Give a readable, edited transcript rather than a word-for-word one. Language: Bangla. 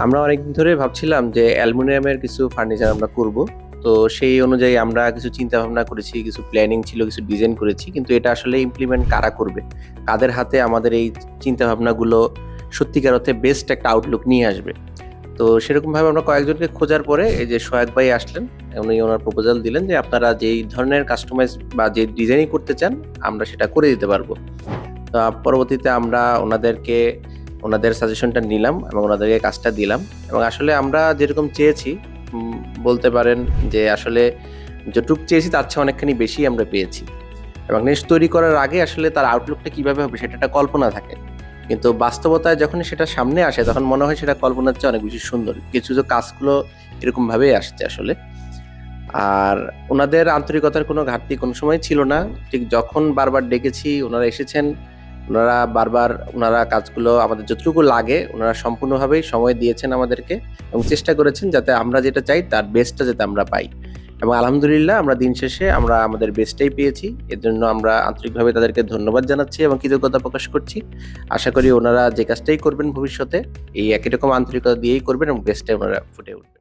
আমরা অনেকদিন ধরে ভাবছিলাম যে অ্যালুমিনিয়ামের কিছু ফার্নিচার আমরা করব। তো সেই অনুযায়ী আমরা কিছু চিন্তা ভাবনা করেছি, কিছু প্ল্যানিং ছিল, কিছু ডিজাইন করেছি। কিন্তু এটা আসলে ইমপ্লিমেন্ট কারা করবে? কাদের হাতে আমাদের এই চিন্তা ভাবনাগুলো সত্যিকার অর্থে বেস্ট একটা আউটলুক নিয়ে আসবে? তো সেরকমভাবে আমরা কয়েকজনকে খোঁজার পরে এই যে সোহাগ ভাই আসলেন। উনি ওনার প্রপোজাল দিলেন যে আপনারা যেই ধরনের কাস্টমাইজ বা যে ডিজাইনই করতে চান আমরা সেটা করে দিতে পারবো। পরবর্তীতে আমরা ওনাদের সাজেশনটা নিলাম এবং ওনাদেরকে কাজটা দিলাম এবং আসলে আমরা যেরকম চেয়েছি বলতে পারেন যে আসলে যতটুক চেয়েছি তার চেয়ে অনেকখানি বেশি আমরা পেয়েছি এবং জিনিস তৈরি করার আগে আসলে তার আউটলুকটা কিভাবে হবে সেটা একটা কল্পনা থাকে, কিন্তু বাস্তবতায় যখন সেটা সামনে আসে তখন মনে হয় সেটা কল্পনার চেয়ে অনেক বেশি সুন্দর। কিছু কাজগুলো এরকম ভাবেই আসছে আসলে। আর ওনাদের আন্তরিকতার কোনো ঘাটতি কোনো সময় ছিল না। ঠিক যখন বারবার ডেকেছি ওনারা এসেছেন। ওনারা কাজগুলো আমাদের যতটুকু লাগে ওনারা সম্পূর্ণভাবেই সময় দিয়েছেন আমাদেরকে এবং চেষ্টা করেছেন যাতে আমরা যেটা চাই তার বেস্টটা যাতে আমরা পাই। এবং আলহামদুলিল্লাহ আমরা দিন শেষে আমরা আমাদের বেস্টটাই পেয়েছি। এর জন্য আমরা আন্তরিকভাবে তাদেরকে ধন্যবাদ জানাচ্ছি এবং কৃতজ্ঞতা প্রকাশ করছি। আশা করি ওনারা যে কাজটাই করবেন ভবিষ্যতে এই একই রকম আন্তরিকতা দিয়েই করবেন এবং বেস্টটাই ওনারা ফুটে উঠবে।